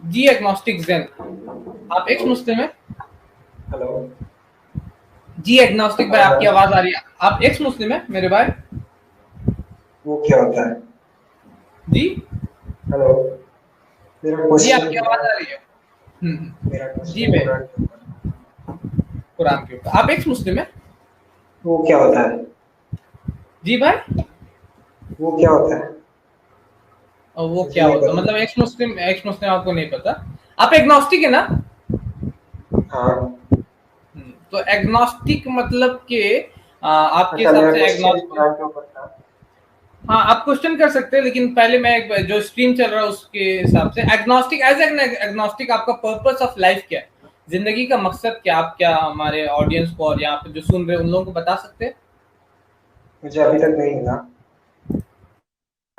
जी agnostic Zen. आप x मुस्लिम हैं? Hello. जी agnostic भाई, आपकी आवाज आ रही है। आप एक्स मुस्लिम हैं मेरे भाई? वो क्या होता है? जी हेलो। मेरा जी, क्वेश्चन आपकी क्या आवाज है? आ रही है। मेरा जी क्वेश्चन भाई, कुरान के ऊपर है। कुरान के ऊपर। आप एक्स मुस्लिम हैं? वो क्या होता है? जी भाई। वो क्या होता है? और वो मुझे क्या नहीं होता पता। मतलब एक्स मुस्लिम आपको नहीं पता? आप एग्नोस्टिक है ना? हाँ। तो एग्नोस्टिक मतलब कि आपके अच्छा, हिसाब मेरा से क्वेश्चन एग्नोस्टिक। कुरान के ऊपर था। हाँ, आप क्वेश्चन कर सकते हैं, लेकिन पहले मैं जो स्ट्रीम चल रहा है उसके हिसाब से एग्नोस्टिक एज एन एग्नोस्टिक आपका पर्पस ऑफ लाइफ क्या है, जिंदगी का मकसद क्या, आप क्या हमारे ऑडियंस को और यहाँ पे जो सुन रहे हैं उन लोगों को बता सकते हैं? मुझे अभी तक नहीं मिला।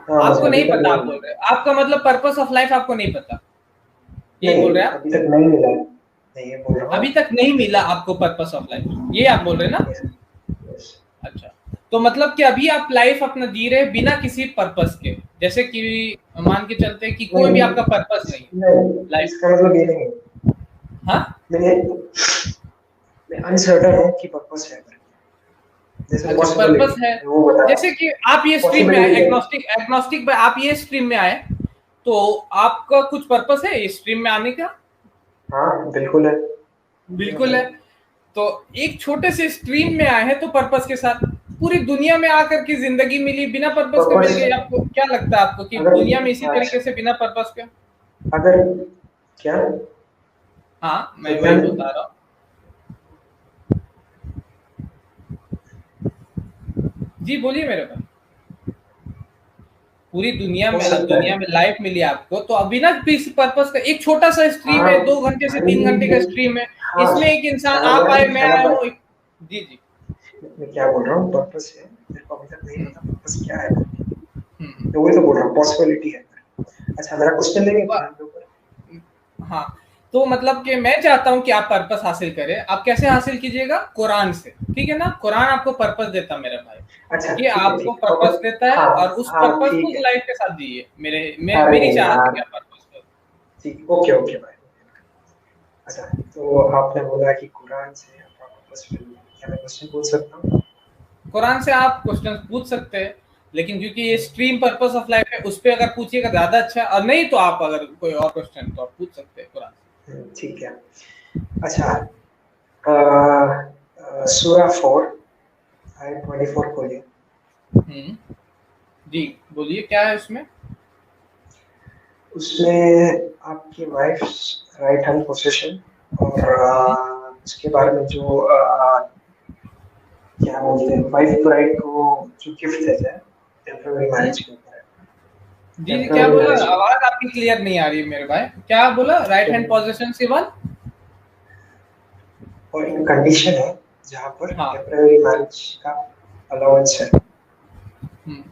हाँ, मुझे आपको अभी नहीं तक पता, नहीं आप बोल मिला। रहे हैं आपका मतलब पर्पस ऑफ लाइफ आपको नहीं पता, यही नहीं, बोल रहे हैं आप? अभी तक नहीं मिला है। नहीं, ये बोल रहा अभी हूँ। तक नहीं मिला आपको पर्पस ऑफ लाइफ, ये आप बोल रहे हैं ना? यस। यस। अच्छा, तो मतलब कि अभी आप लाइफ अपना जी रहे हैं बिना किसी पर्पस के, जैसे कि मान के चलते हैं कि कोई भी आपका पर्पस नहीं है नहीं, लाइफ। इसका मतलब ये नहीं है। हाँ, मैं अनसर्टन हूँ कि पर्पस है करके। जैसे अच्छा पर्पस पॉसिबिलिटी है। मैं वो बता रहा जैसे हूँ। कि आप ये स्ट्रीम में आए, पॉसिबिलिटी है। एग्नोस्टिक एग्नोस्टिक में आप ये स्ट्रीम में आए, तो आपका कुछ पर्पस है इस स्ट्रीम में आने का? हाँ, बिल्कुल है। क्यों बिल्कुल नहीं? है। तो एक छोटे से स्ट्रीम में आए हैं तो पर्पस के साथ, पूरी दुनिया में आकर के जिंदगी मिली बिना पर्पस के मिल पर्पस। गई, आपको क्या लगता है आपको कि अगर दुनिया में इसी तरीके से अच्छा, बिना पर्पस के? अगर क्या हाँ, मैं क्या वही बता रहा हूँ। जी बोलिए मेरे भाई। पूरी हो सकता है। दुनिया में लाइफ मिली आपको, तो अभी ना किसी पर्पस का एक छोटा सा स्ट्रीम हाँ है, 2 घंटे से भाई, 3 घंटे का स्ट्रीम है। हाँ। इसमें एक इंसान, शादाब आप आए भाई, मैं शादाब आया भाई, हूँ जी जी। मैं क्या बोल रहा हूँ? पर्पस है, मेरे को अभी तक नहीं पता हम्म, पर्पस क्या है करके। हम्म। तो वही तो बोल रहा हूँ, पॉसिबिलिटी है करके। अच्छा, मेरा क्वेश्चन लेंगे वा- कुरान के ऊपर। हाँ, तो मतलब कि मैं चाहता हूँ कि आप पर्पस हासिल करें। आप कैसे हासिल कीजिएगा? कुरान से, ठीक है ना? कुरान आपको पर्पस देता है मेरे भाई। अच्छा, ये ठीक है, आपको ठीक है, पर्पस देता है, हाँ। और उस हाँ, पर्पस को ठीक है। लाइफ के साथ जिए। अरे मेरी चाहत है यार, कि आप पर्पस को। ठीक, ओके, ओके भाई, ओके भाई। अच्छा, तो आपने बोला कि कुरान से आपका पर्पस मिल गया, क्या मैं क्वेश्चन पूछ सकता हूँ? कुरान से आप क्वेश्चन पूछ सकते हैं, लेकिन क्योंकि ये स्ट्रीम पर्पस ऑफ लाइफ है, उस पर अगर पूछिएगा ज्यादा अच्छा है, और नहीं तो आप अगर कोई और क्वेश्चन तो आप पूछ सकते हैं कुरान ठीक है। अच्छा, सूरा 4 आयत 24 खोलिए। से। जी बोलिए, क्या है उसमें? उसमें आपकी वाइफ राइट हैंड पोजीशन और हम्म, उसके बारे में जो क्या बोलते हैं, वाइफ को राइट को जो गिफ्ट देते हैं, टेम्पररी हम्म। मैरिज के ऊपर है। जी जी, क्या टेम्पररी बोला? मैरिज के ऊपर आवाज आपकी क्लियर नहीं आ रही है मेरे भाई। क्या बोला? राइट है। हैंड पोजीशन से वन। और एक कंडीशन है जहाँ पर हाँ। टेम्पररी मैरिज का अलाउंस है। हम्म।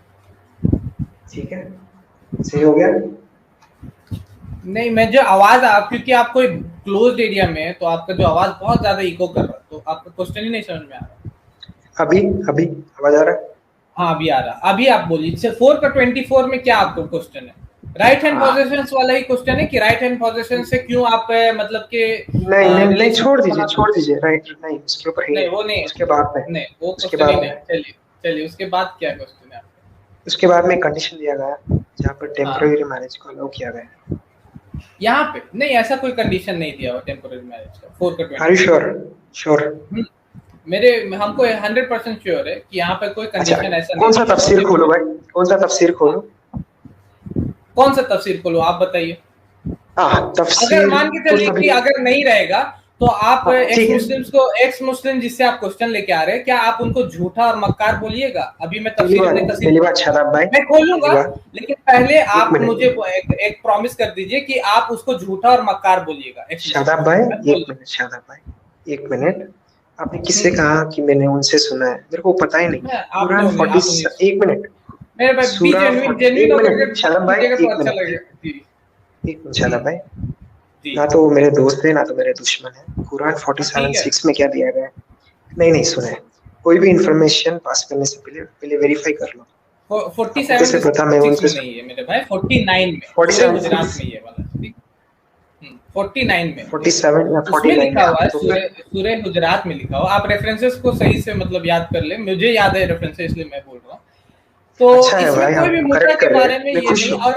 ठीक है, सही हो गया। नहीं, मैं जो आवाज आप, क्योंकि आप कोई क्लोज्ड एरिया में है, तो आपका जो आवाज बहुत ज्यादा इको कर रहा है, तो आपका क्वेश्चन ही नहीं समझ में आ रहा। अभी अभी आवाज आ रहा है? हाँ, अभी आ रहा। अभी आप बोलिए, 4 का 24 में क्या आपको क्वेश्चन है? राइट हैंड हाँ, पोजीशन वाला ही क्वेश्चन है कि राइट हैंड पोजीशन से क्यों आप मतलब के नहीं नहीं नहीं, छोड़ रिलेशन दीजिए, बना छोड़ सकते? दीजिए, राइट नहीं, उसके ऊपर ही नहीं, है। वो नहीं है। उसके बाद में, नहीं, वो उसके क्वेश्चन ही बाद नहीं में, है। चलिए चलिए, उसके बाद क्या क्वेश्चन है आपका? उसके बाद में कंडीशन दिया गया जहाँ पर हाँ, टेम्पररी मैरिज को अलाउ किया गया है। यहाँ पे नहीं, ऐसा कोई कंडीशन नहीं दिया हुआ टेम्पोररी मैरिज का 4 का आर यू 24। श्योर? श्योर? मेरे हमको 100% श्योर है कि यहाँ पे कोई अच्छा, कंडीशन ऐसा नहीं कौन सा दिया हुआ तफसीर खोलूं भाई? टेम्पोररी। कौन सा तफसीर हाँ, खोलूं? कौन सा तफसीर खोलो आप बताइए। अगर तफसीर मान के तो चलिए सभी। कि अगर नहीं रहेगा, तो आप हाँ, ठीक है। एक्स मुस्लिम जिससे आप क्वेश्चन लेके आ रहे हैं, क्या आप उनको झूठा और मक्कार बोलिएगा? अभी मैं पहली तफसीर बात, अपनी तफसीर पहली बात शादाब भाई, मैं पहली खोलूंगा, बात, लेकिन पहले एक आप मुझे मिनट। एक प्रॉमिस कर दीजिए कि आप उसको झूठा और मक्कार बोलिएगा एक्स मुस्लिम शादाब को। भाई, मैं खोल एक मिनट, दूंगा। शादाब भाई, एक हम्म, मिनट। आपने किससे कहा कि मैंने उनसे सुना है? मेरे को पता ही नहीं। कुरान फोर्टी, आप उन्हीं से। एक मिनट। मेरे भाई बी सूरा जेन्युइन 40, जेन्युइन एक होकर के मिनट बात शादाब भाई, कीजिएगा तो एक अच्छा मिनट, लगेगा एक जी। एक मिनट शादाब भाई। जी। ना तो वो मेरे दोस्त है, ना तो मेरे दुश्मन है। कुरान फोर्टी हाँ, सेवन ठीक है। सिक्स में क्या दिया गया है? नहीं नहीं, सुने। कोई भी इंफॉर्मेशन पास करने से पहले पहले वेरीफाई कर लो। फोर्टी आपको सेवन कैसे पता मैं सिक्स उनसे? में नहीं है मेरे भाई, 49 में, फोर्टी सूर्य सेवन गुजरात सिक्स में ये वाला, ठीक। 49 में 47 या उसमें 49 लिखा हुआ है, तो फिर सूरह हुजरात में लिखा हुआ। आप रेफरेंसेस को सही से मतलब याद कर ले, मुझे याद है रेफरेंसेस इसलिए मैं बोल रहा हूँ। तो अच्छा है इसमें भाई, कोई आप भी मुता करेक्ट के कर रहे बारे हैं, में मैं ये खुश नहीं। हूँ। और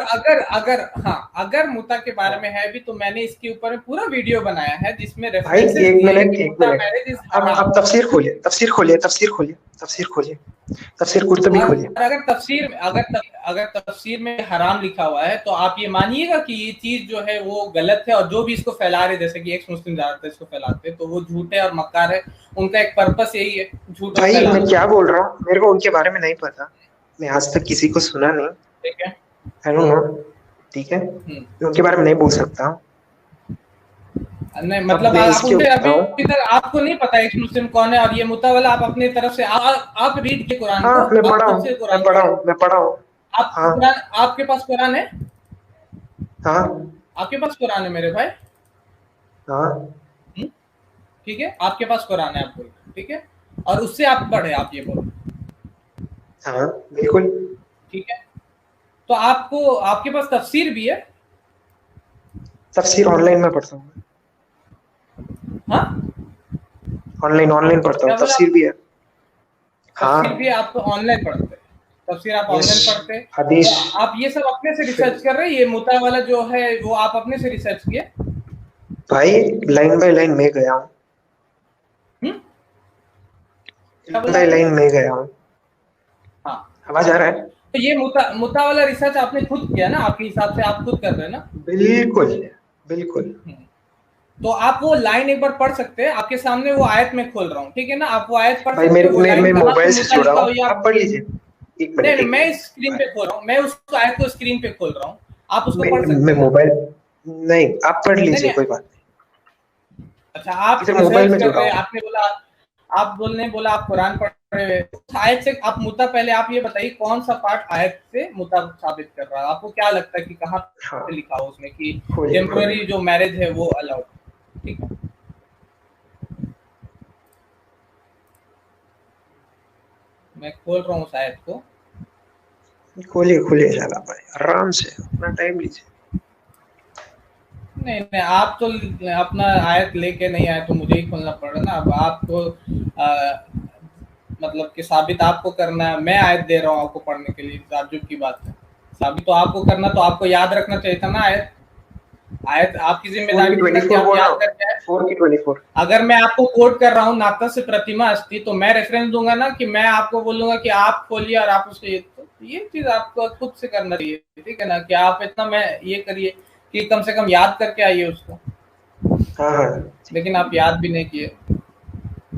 अगर मुता के बारे में है भी तो मैंने इसके ऊपर में पूरा वीडियो बनाया है जिसमें भाई रेफरेंसेस एक दिए हैं मिनट कि एक मुता मिनट, मैरिज इज अब हराम। तफसीर खोलिए, तफसीर खोलिए, तफसीर खोलिए, तफसीर खोलिए, तफसीर कुर्तुबी और खोलिए। अगर तफसीर में हराम लिखा हुआ है तो आप ये मानिएगा कि ये चीज जो है वो गलत है, और जो भी इसको फैला रहे, जैसे कि एक्स मुस्लिम ज्यादातर इसको फैलाते हैं, तो वो झूठे और मक्कार है। उनका एक पर्पस यही है, झूठ और भाई मैं फैलाना। क्या बोल रहा हूँ, मेरे को उनके बारे में नहीं पता, मैं आज तक किसी को सुना नहीं, ठीक है। आई डोंट नो, ठीक है, हम्म। मैं उनके बारे में नहीं बोल सकता हूँ। नहीं अब मतलब मैं आप इसके उनसे ऊपर अभी बताऊँ। तक आपको नहीं पता एक्स मुस्लिम कौन है, और ये मुता वाला आप अपनी तरफ से आप रीड के कुरान को, हाँ मैं आप पढ़ा खुद हूँ, से मैं कुरान पढ़ा पढ़े। हूँ, मैं पढ़ा हूँ। आप हाँ कुरान, आपके पास कुरान है? हाँ आपके पास कुरान है मेरे भाई? हाँ हम्म? ठीक है, आपके पास कुरान है, आप बोल, ठीक है, और उससे आप पढ़े, आप ये बोलो, हाँ बिल्कुल। ठीक है। तो आपको, आपके पास तफसीर भी है? तफसीर ऑनलाइन में पढ़ता हूँ, हाँ, ऑनलाइन ऑनलाइन पढ़ता हूँ, क्या बोला तफसीर आपने? भी है। तफसीर भी हाँ आप ऑनलाइन पढ़ते हैं? तफसीर आप यस, ऑनलाइन पढ़ते हैं? तो हदीस। आप ये सब अपने से फिर रिसर्च कर रहे हैं? ये मुता वाला जो है वो आप अपने से रिसर्च किए? भाई लाइन बाय लाइन में गया हूँ, हम्म? क्या लाइन बोला बाय आपने? लाइन में गया हूँ। हाँ। आवाज आ रहा है? तो ये मुता मुता वाला रिसर्च आपने खुद किया ना? आपके हिसाब से आप खुद कर रहे हैं ना? बिल्कुल बिल्कुल। हम्म। तो आप वो लाइन एक बार पढ़ सकते हैं, आपके सामने वो आयत में खोल रहा हूँ, ठीक है ना? आप वो आयत पढ़ भाई सकते मेरे हैं, वो मैं लाइन कहाँ पे मोबाइल से मुता जुड़ा लिखा हूँ, हो, या आप पढ़ लीजिए। एक नहीं मिनट नहीं, एक मैं मिनट स्क्रीन पे भाई, खोल रहा हूँ, मैं उस आयत को स्क्रीन पे खोल रहा हूँ, आप उसको मैं पढ़ सकते मैं हैं ना? मोबाइल, नहीं आप पढ़ नहीं लीजिए, नहीं। कोई बात अच्छा, नहीं, आप फिर मोबाइल रिसर्च में कर जुड़ा रहे हैं, हूँ। आपने बोला, आप बोलने बोला आप कुरान पढ़ रहे हैं, उस आयत से आप मुता, पहले आप ये बताइए कौन सा पार्ट आयत से मुता साबित कर रहा है? आपको क्या लगता है कि कहाँ हाँ पे लिखा हो उसमें कि खोलिए खोलिए, टेम्पररी जो मैरिज है वो अलाउड? ठीक है, मैं खोल रहा हूँ उस आयत को। खोलिए खोलिए शाला भाई, आराम से अपना टाइम लीजिए। नहीं नहीं, आप तो अपना आयत लेके नहीं आए तो मुझे ही खोलना पड़ रहा ना। अब आपको मतलब कि साबित आपको करना है, मैं आयत दे रहा हूँ आपको पढ़ने के लिए, ताज्जुब की बात है। साबित तो आपको करना, तो आपको याद रखना चाहिए था ना आयत। आयत आपकी फोर की जिम्मेदारी थी ना ट्वेंटी कि फोर आप बोल रहा याद हूँ, करके आए। 4 की 24। अगर मैं आपको कोट कर रहा हूँ नाता से प्रतिमा अस्ति, तो मैं रेफरेंस दूंगा ना, कि मैं आपको बोलूंगा कि आप खोलिए और आप उसको ये चीज आपको खुद से करना चाहिए, ठीक है ना? कि आप इतना मैं ये करिए कि कम से कम याद करके आइए उसको, हाँ हाँ, लेकिन आप याद भी नहीं किए,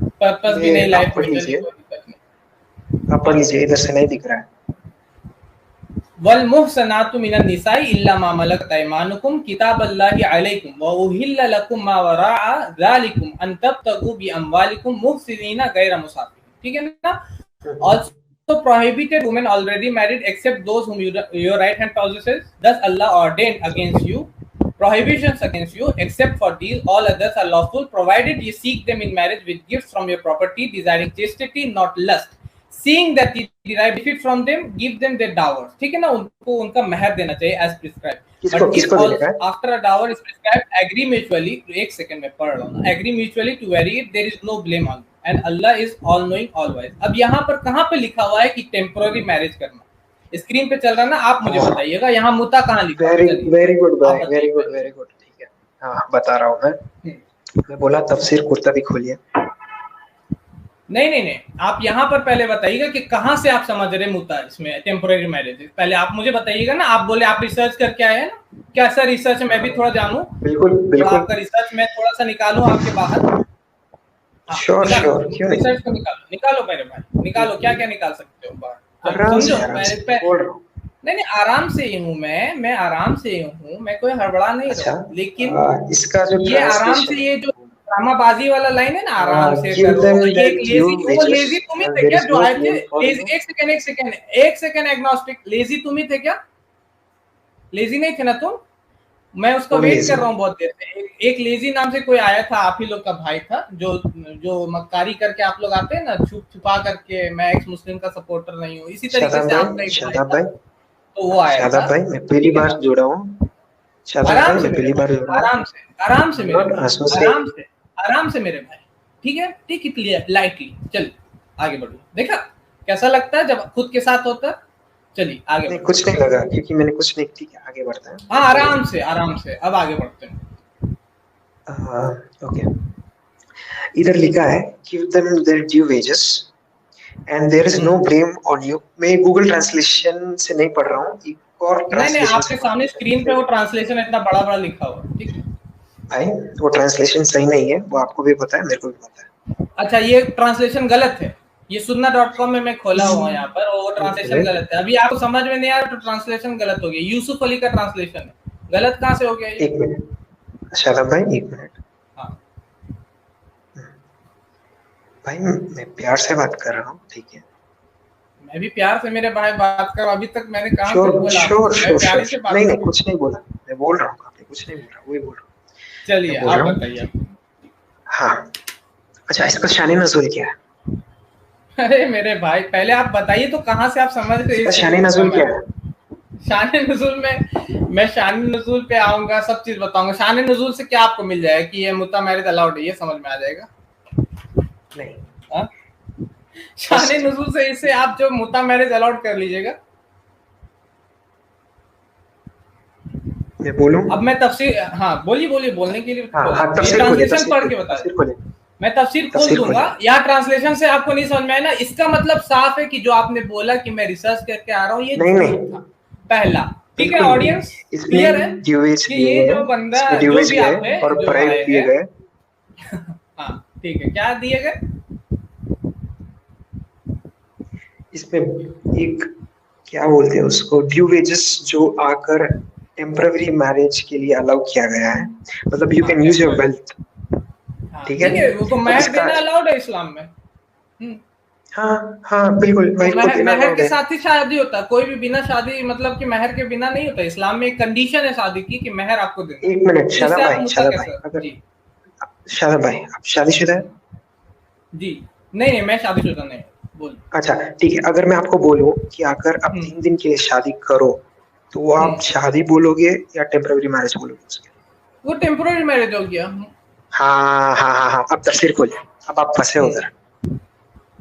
पर्पस भी मैं नहीं आप लाइफ पढ़ में, चलिए लीजिए, कोई दिक्कत नहीं। आप पढ़ हाँ, लीजिए, इधर से नहीं दिख रहा है। वल मुहसनातु मिनन निसाई इल्ला मा मलकत अयमानुकुम किताबल्लाहि अलैकुम व उहिल्ला लकुम मा वरा'a ज़ालिकुम अन तब्तगू बि अमवालिकुम मुहसिनीना गैर मुसाफिरीन, ठीक है ना? हम्म। Also prohibited women already married except those whom your right hand possesses. Thus Allah ordained against you prohibitions against you, except for these all others are lawful, provided you seek them in marriage with gifts from your property, desiring chastity, not lust. Seeing that you derive benefit from them, give them their dowers. ठीक है ना? उनको उनका महर देना चाहिए as prescribed. किसको But if किसको देने का also है? after a dower is prescribed, agree mutually. एक सेकंड में पढ़ रहा हूँ ना, agree mutually to vary it. There is no blame on you. And Allah is all knowing, all wise. अब यहाँ पर कहाँ पे लिखा हुआ है कि टेम्पोररी मैरिज करना? स्क्रीन पे चल रहा है ना, आप मुझे बताइएगा यहाँ मुता कहाँ लिखा हुआ? वेरी चलिए वेरी गुड आप भाई, वेरी बताइए गुड पहले। वेरी गुड, ठीक है। हाँ बता रहा हूँ मैं बोला तफसीर कुर्तबी खोलिए। नहीं नहीं नहीं, आप यहाँ पर पहले बताइएगा कि कहाँ से आप समझ रहे मुता इसमें टेम्पोररी मैरिज। पहले आप मुझे बताइएगा ना, आप बोले आप रिसर्च करके आए हैं ना, कैसा रिसर्च है मैं भी थोड़ा जानूं, बिल्कुल थोड़ा बिल्कुल, आपका रिसर्च मैं थोड़ा सा निकालूं आपके बाहर। हाँ श्योर निकालो, श्योर, क्यों नहीं, रिसर्च को निकालो, निकालो मेरे भाई, निकालो, क्या क्या निकाल सकते हो बाहर। चलो आराम समझो से आराम पहले से मैं बोल रहा हूँ। नहीं नहीं, आराम से ही हूँ मैं आराम से ही हूँ, मैं कोई हड़बड़ा नहीं रहा अच्छा, हूँ, लेकिन इसका जो ये आराम से, ट्रांसलेशन ये जो ड्रामाबाजी वाला लाइन है ना, आराम से गिव करो, देम ये एक देयर ड्यू लेजी, वो वेजेस लेजी तुम ही एंड थे देयर क्या इज जो नो आए थे? Blame for you. एक सेकंड एग्नोस्टिक, लेजी तुम ही थे क्या? लेजी नहीं थे ना तुम? मैं उसका कौन वेट कर लेजी? रहा हूँ बहुत देर से। एक लेजी नाम से कोई आया था, आप ही लोग का भाई था, जो जो मक्कारी करके आप लोग आते हैं ना, छुप छुपा करके, मैं एक्स मुस्लिम का सपोर्टर नहीं हूँ, इसी तरीके से आपका एक भाई शादाब था, भाई, तो वो आया था, शादाब भाई, मैं पहली ठीक है बार ना? जुड़ा हूँ, आराम से मेरे भाई, आराम से मेरे भाई, आराम से मेरे भाई, ठीक है, टेक इट लाइटली। चल आगे बढ़ो, देखा कैसा लगता है जब खुद के साथ होता है। चलिए आगे। नहीं कुछ नहीं लगा क्योंकि मैंने कुछ नहीं, ठीक है आगे बढ़ते हैं। हाँ आराम से अब आगे बढ़ते हैं। ओके, इधर लिखा है give them their due wages and there is no blame on you। मैं गूगल ट्रांसलेशन से नहीं पढ़ रहा हूँ, एक और नहीं आपके सामने स्क्रीन पे वो ट्रांसलेशन इतना बड़ा बड़ा लिखा हुआ है, ठीक है भाई, वो ट्रांसलेशन सही नहीं है, वो आपको भी पता है, मेरे को भी पता है। अच्छा ये ट्रांसलेशन गलत है, ये सुन्ना.com में मैं खोला हुआ यहाँ पर, वो ट्रांसलेशन गलत है। अभी आपको समझ में नहीं आ रहा तो ट्रांसलेशन गलत हो गया, यूसुफ अली का ट्रांसलेशन है, गलत कहाँ से हो गया ये? एक मिनट शादाब भाई, एक मिनट। हाँ भाई मैं प्यार से बात कर रहा हूँ, ठीक है, मैं भी प्यार से मेरे भाई बात कर, अभी तक मैंने कहा नहीं कुछ नहीं बोला, मैं बोल रहा हूँ, आपने कुछ नहीं बोला, वही बोल रहा हूँ। चलिए आप बताइए। हाँ अच्छा, इसका शान नज़ुल क्या है? अरे मेरे भाई पहले आप बताइए तो कहाँ से आप समझ रहे हैं शान नज़ुल क्या है? शान नज़ुल में मैं शान नज़ुल पे आऊंगा, सब चीज बताऊंगा। शान नज़ुल से क्या आपको मिल जाएगा कि ये मुता मैरिज अलाउड है, ये समझ में आ जाएगा? नहीं शान नज़ुल से इससे आप जो मुता मैरिज अलाउड कर लीजिएगा। मैं बोलूं? अब मैं तफसीर, हाँ बोलिए बोलने के लिए ट्रांसलेशन पढ़ के बता, मैं तफसीर खोल दूंगा। यहाँ ट्रांसलेशन से आपको नहीं समझ में आया ना, इसका मतलब साफ है कि जो आपने बोला कि मैं रिसर्च करके आ रहा हूँ, ये नहीं था पहला, ठीक है ऑडियंस क्लियर है कि ये जो बंदा जो भी आप है और प्राइवेट दिए गए। हाँ ठीक है, क्या दिए गए इसमें? एक क्या बोलते हैं उसको, ड्यू वेजेस जो आकर टेम्पररी मैरिज के लिए अलाउ किया गया है, मतलब you can use your wealth, ठीक है, वो तो महर देना अलाउड है इस्लाम में। हाँ बिल्कुल, महर के साथ ही शादी होता है, कोई भी बिना शादी मतलब कि महर के बिना नहीं होता। इस्लाम में एक कंडीशन है शादी की कि महर आपको देना। एक मिनट शादाब भाई आप शादीशुदा है? जी नहीं मैं शादीशुदा नहीं। बोल। अच्छा ठीक है, अगर मैं आपको बोलूं कि आकर आप 3 दिन के लिए शादी करो, तो आप शादी बोलोगे या टेम्पररी मैरिज बोलोगे उसके? वो टेम्पररी मैरिज हो गया। हाँ अब तफसीर खोलिए, अब आप फंसे उधर,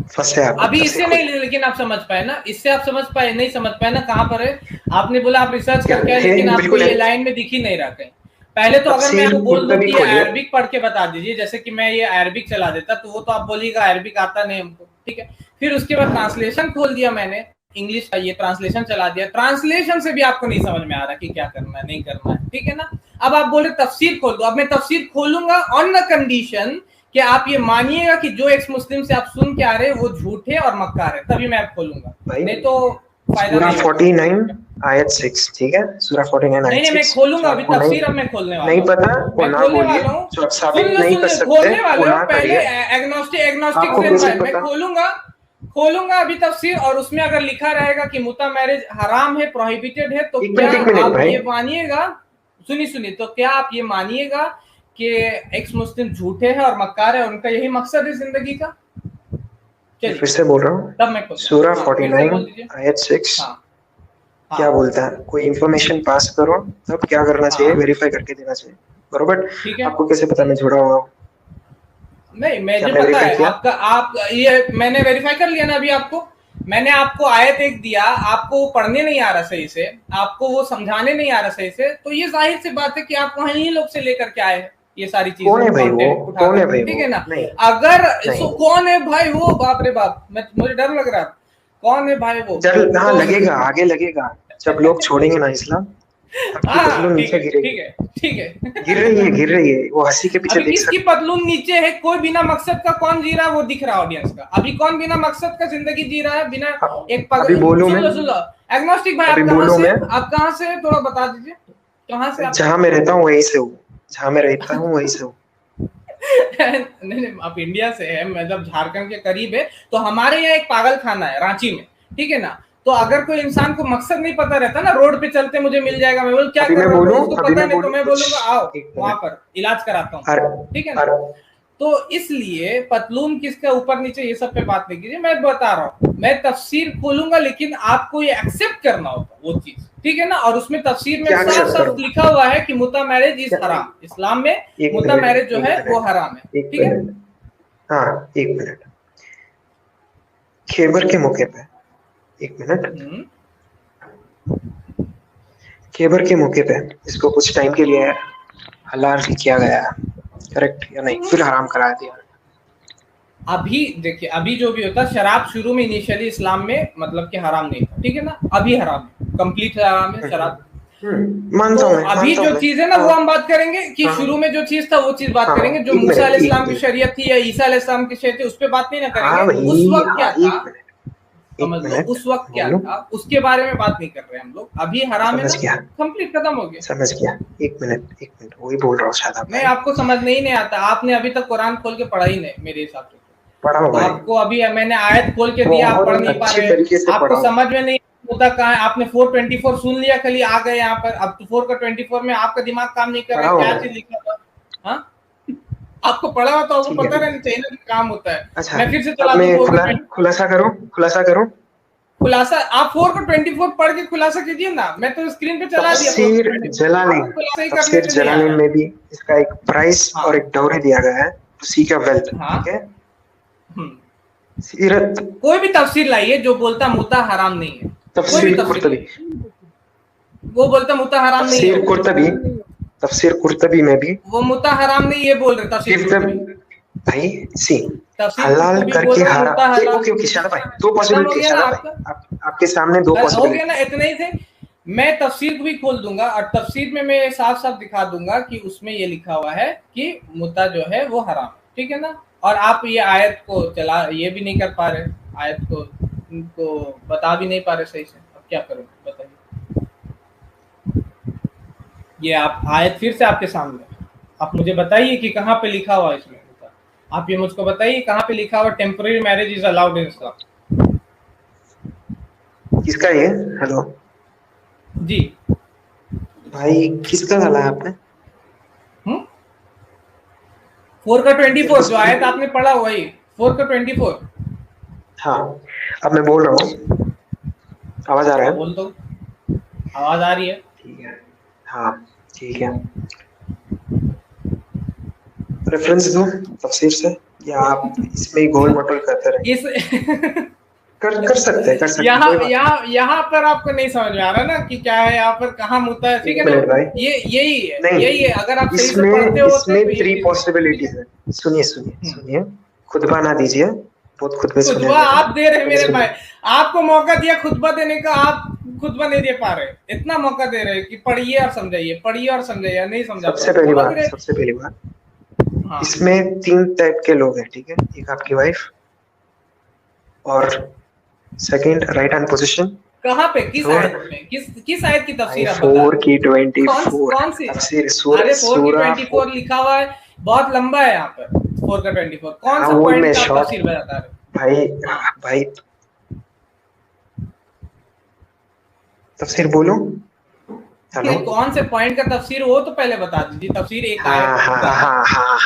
फंसे आप अभी इससे नहीं, लेकिन आप समझ पाए ना, इससे आप समझ पाए नहीं समझ पाए ना, कहाँ पर है? आपने बोला आप रिसर्च करके आए, लेकिन आपको ये लाइन में दिख ही नहीं रहा कहीं। पहले तो अगर मैं आपको बोल दूं कि अरबिक पढ़ के बता दीजिए, जैसे कि मैं ये अरबिक चला देता तो वो तो आप बोलिएगा अरबिक आता नहीं हमको, ठीक है। फिर उसके बाद ट्रांसलेशन खोल दिया मैंने, इंग्लिश का ये ट्रांसलेशन चला दिया, ट्रांसलेशन से भी आपको नहीं समझ में आ रहा कि क्या करना है नहीं करना है, ठीक है ना। अब आप बोल रहे तफसीर खोल दो, अब मैं तफसीर खोलूंगा ऑन द कंडीशन कि आप ये मानिएगा कि जो एक्स मुस्लिम से आप सुन के आ रहे हैं वो झूठे और मक्कार है, तभी मैं खोलूंगा, नहीं तो सूरा 49 आयत 6, ठीक है, सूरा 49 आयत 6। नहीं मैं खोलूंगा अभी तफसीर, अब मैं खोलने वाला नहीं पता वो ना बोलिए, जो आप साबित नहीं कर सकते वो ना करिए। एग्नोस्टिक से मैं खोलूंगा अभी तफसीर, और उसमें अगर लिखा रहेगा कि मुता मैरिज हराम है, प्रोहिबिटेड है, तो क्या आप ये मानिएगा? सुनिए, तो क्या आप ये मानिएगा कि एक्स मुस्लिम झूठे हैं और मक्कार है, उनका यही मकसद है जिंदगी का? फिर से बोल रहा हूँ, तब मैं सूरा 49 आयत 6 क्या बोलता है? कोई इंफॉर्मेशन पास करो तब क्या करना चाहिए? वेरीफाई करके देना चाहिए, बरोबर? आपको कैसे पता मैं झूठा हुआ हूँ? नहीं मुझे पता है आपका, आप ये मैंने वेरीफाई कर लिया ना अभी आपको। मैंने आपको आयत एक दिया, आपको पढ़ने नहीं आ रहा सही से, आपको वो समझाने नहीं आ रहा सही से, तो ये जाहिर सी बात है कि आप वहीं ही लोग से लेकर के आए हैं ये सारी चीजें। कौन है भाई वो? कौन है भाई? ठीक है ना, अगर कौन है भाई वो? बाप रे बाप, मुझे डर लग रहा है। कौन है भाई वो? हाँ लगेगा, आगे लगेगा जब लोग छोड़ेंगे ना इस्लाम। पतलून नीचे गिरेगी, ठीक है गिर रही है वो हंसी के पीछे। किसकी पतलून नीचे है? कोई बिना मकसद का कौन जी रहा है वो दिख रहा है ऑडियंस का। अभी कौन बिना मकसद का जिंदगी जी रहा है? बिना एक एग्नोस्टिक भाई, आप कहाँ से थोड़ा बता दीजिए, कहाँ से? जहाँ मैं रहता हूँ वहीं से हूँ, जहाँ मैं रहता हूँ वहीं से हूँ। नहीं आप इंडिया से है, मतलब झारखंड के करीब है। तो हमारे यहाँ एक पागल खाना है रांची में, ठीक है ना। तो अगर कोई इंसान को मकसद नहीं पता रहता ना, रोड पे चलते मुझे मिल जाएगा, मैं बोलूं क्या कर रहा हूं, उसको पता नहीं, तो मैं बोलूंगा आओ वहां पर इलाज कराता हूँ, ठीक है ना। तो इसलिए पतलून किसका ऊपर नीचे ये सब पे बात नहीं कीजिए। मैं बता रहा हूँ, मैं तफसीर खोलूंगा, लेकिन आपको ये एक्सेप्ट करना होगा वो चीज, ठीक है ना। और उसमें तफसीर में साफ साफ लिखा हुआ है कि मुता मैरिज इज हराम, इस्लाम में मुता मैरिज जो है वो हराम है, ठीक है। हाँ, एक मिनट, खैबर के मौके पे, एक मिनट, खैबर के मौके पे इसको कुछ टाइम के लिए हलाल किया गया, करेक्ट या नहीं, फिर हराम करा दिया। अभी देखिए, अभी जो भी होता है, शराब शुरू में इनिशियली इस्लाम में मतलब कि हराम नहीं था, ठीक है ना। अभी हराम है, कंप्लीट हराम है शराब। मानता हूं, अभी जो चीज है ना वो हम बात करेंगे कि शुरू में जो चीज था वो चीज बात करेंगे। जो मूसा अलैहिस्सलाम की शरीयत थी या ईसा अलैहिस्सलाम की शरीयत थी उस पर बात नहीं ना करेंगे। उस वक्त क्या था, समझ लो, उस वक्त क्या था उसके बारे में बात नहीं कर रहे हम लोग। अभी हराम है ना, कंप्लीट खत्म हो गया। समझ गया, एक मिनट, वही बोल रहा हूँ शायद नहीं, आपको समझ नहीं आता, आपने अभी तक कुरान खोल के पढ़ा ही नहीं मेरे हिसाब से। तो आपको अभी मैंने आयत खोल के दिया, आप पढ़ नहीं पा रहे, आपको समझ में नहीं होता कहाँ है। आपने 424 सुन लिया, खाली आ गए यहाँ पर। अब 4 का 24 में आपका दिमाग काम नहीं कर रहा है, क्या चीज लिखा था, हाँ? आपको पढ़ा हुआ तो आपको पता रहना चाहिए ना काम होता है। अच्छा, मैं फिर से चला दूं, खुलासा करो। खुलासा आप 4 का 24 पढ़ के खुलासा कीजिए ना। मैं तो स्क्रीन पे चला दिया। तफसीर जलालैन में भी इसका एक प्राइस और एक डौरे दिया गया है, उसी का वेल्थ, ठीक है। सीरत, कोई भी तफसीर लाइए जो बोलता मुता हराम नहीं है। तफसीर कुर्तबी, वो बोलता मुता हराम नहीं है। तफसीर कुर्तबी में भी वो मुता हराम नहीं ये बोल रहे तफसीर भाई। सी हलाल करके हराम, ओके शादा भाई, दो पॉसिबिलिटी आपके सामने, दो पॉसिबिलिटी हो गया ना, इतने ही थे। मैं तफसीर भी खोल दूंगा और तफसीर में मैं साफ साफ दिखा दूंगा कि उसमें ये लिखा हुआ है कि मुता जो है वो हराम, ठीक है ना। और आप ये आयत को चला ये भी नहीं कर पा रहे, आयत को उनको बता भी नहीं पा रहे सही से। अब क्या करूं बताइए। ये आप आयत फिर से आपके सामने, आप मुझे बताइए कि कहाँ पे लिखा हुआ है इसमें। आप ये मुझको बताइए कहाँ पे लिखा हुआ temporary marriage is allowed in Islam. किसका ये? हेलो जी भाई, किसका डाला है आपने? 4 का 24 जो आयत आपने पढ़ा वही 4 का 24। हाँ, अब मैं बोल रहा हूँ, आवाज आ रहा है? बोल दो, आवाज आ रही है। ठीक है, हाँ ठीक है। रेफरेंस दो तफसीर से, या आप इसमें ही गोल मटोल करते रहे? कर सकते हैं। यहाँ पर आपको नहीं समझ में आ रहा ना कि क्या है यहाँ पर, कहाँ मुता है, ठीक है ना। ये यही है। अगर आप सही से पढ़ते हो इसमें 3 पॉसिबिलिटीज है। सुनिए, खुतबा ना दीजिए, बहुत खुतबा आप दे रहे मेरे भाई, आपको मौका दिया खुतबा देने का, आप खुतबा नहीं दे पा रहे। इतना मौका दे रहे कि पढ़िए और समझाइए, नहीं समझा। सबसे पहली बात हाँ। इसमें 3 टाइप के लोग हैं, ठीक है। एक आपकी वाइफ, और सेकंड राइट हैंड पोजीशन। कहाँ पे, किस आयत में, किस आयत की तफसीर आप बता? 4 की 24 कौन सी तफसीर? अरे 4 की 24 लिखा हुआ है, बहुत लंबा है यहाँ पर। 4 का 24 कौन सा पॉइंट का तफसीर बताता है भाई? तफसीर बोलो, कौन से पॉइंट का तफसीर वो तो पहले बता दीजिए। तफसीर एक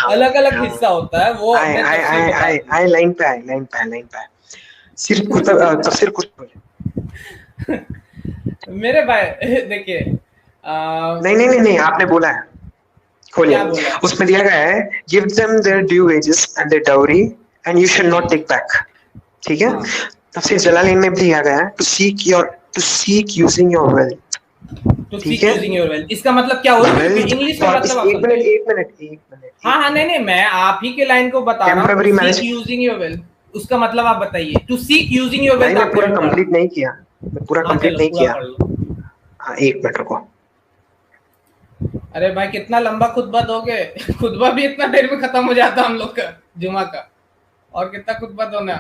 अलग अलग हिस्सा होता है वो। आए लाइन पे सिर्फ तफसीर कुछ मेरे भाई देखिए, नहीं आपने बोला है, खोलिए, उसमें दिया गया है give them their due wages and their dowry and you should not take back, ठीक है। तफसीर जलालैन में भी दिया गया है to seek using your wealth, ठीक है। इसका मतलब क्या होता है इंग्लिश में? मतलब एक मिनट। हाँ नहीं मैं आप ही के लाइन को बता रहा हूँ। यूजिंग योर वेल्थ उसका मतलब आप बताइए। To seek using your wealth मैं पूरा कंप्लीट नहीं किया। हाँ, एक मिनट रुको। अरे भाई कितना लंबा खुतबा दोगे? खुतबा भी इतना देर में खत्म हो जाता हम लोग का जुमा का, और कितना खुतबा दोना?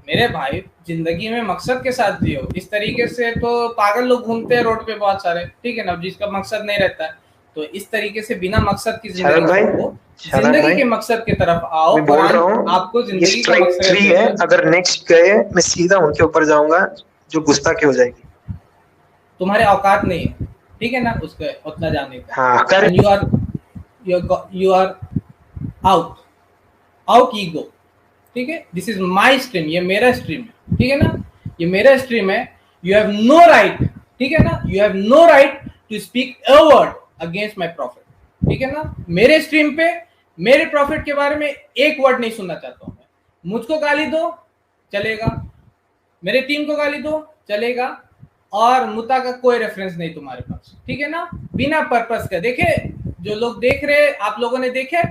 मेरे भाई जिंदगी में मकसद के साथ जियो। इस तरीके से तो पागल लोग घूमते हैं रोड पे बहुत सारे, ठीक है ना, जिसका मकसद नहीं रहता है। तो इस तरीके से बिना मकसद की जिंदगी के मकसद की तरफ आओ। मैं बोल रहा हूँ आपको जिंदगी का मकसद है। अगर नेक्स्ट गए मैं सीधा उनके ऊपर जाऊंगा जो गुस्ताखी हो जाएगी। तुम्हारे औकात नहीं है, ठीक है ना, उसके उतना जाने का। हाँ, आउट आउट ईगो, ठीक है। दिस इज माई स्ट्रीम, ये मेरा स्ट्रीम है, ठीक है ना, ये मेरा स्ट्रीम है। यू हैव नो राइट, ठीक है ना, you have no right to speak a word against my profit, ठीक है ना। मेरे स्ट्रीम पे मेरे प्रॉफिट के बारे में एक वर्ड नहीं सुनना चाहता हूं मैं। मुझको गाली दो चलेगा, मेरे टीम को गाली दो चलेगा, और मुता का कोई रेफरेंस नहीं तुम्हारे पास, ठीक है ना। बिना पर्पस का, देखे जो लोग देख रहे, आप लोगों ने देखे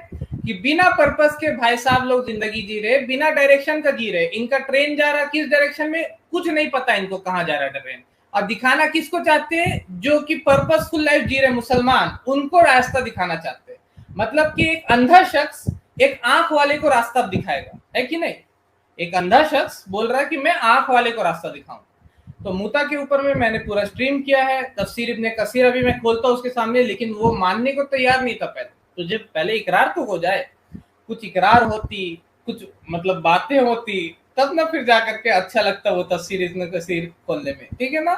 कि बिना पर्पस के भाई साहब लोग जिंदगी जी रहे, बिना डायरेक्शन का जी रहे। इनका ट्रेन जा रहा किस डायरेक्शन में कुछ नहीं पता इनको, कहाँ जा रहा है ट्रेन। और दिखाना किसको चाहते हैं, जो कि पर्पसफुल लाइफ जी रहे मुसलमान, उनको रास्ता दिखाना चाहते हैं। मतलब कि एक अंधा शख्स एक आंख वाले को रास्ता दिखाएगा, है कि नहीं। एक अंधा शख्स बोल रहा है कि मैं आंख वाले को रास्ता दिखाऊं। तो मुता के ऊपर में मैंने पूरा स्ट्रीम किया है, तफसीर इब्ने कसीर अभी मैं खोलता हूं उसके सामने, लेकिन वो मानने को तैयार नहीं था। पहले तो पहले इकरार तो हो जाए, कुछ इकरार होती, कुछ मतलब बातें होती, तब ना फिर जा करके अच्छा लगता वो तफसीर इब्ने कसीर खोलने में, ठीक है ना।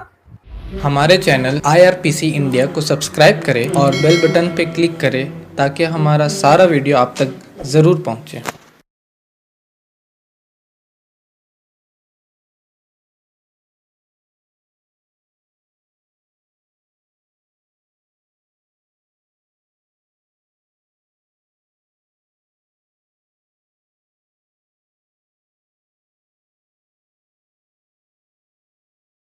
हमारे चैनल IRPC इंडिया को सब्सक्राइब करें और बेल बटन पे क्लिक करें ताकि हमारा सारा वीडियो आप तक ज़रूर पहुंचे।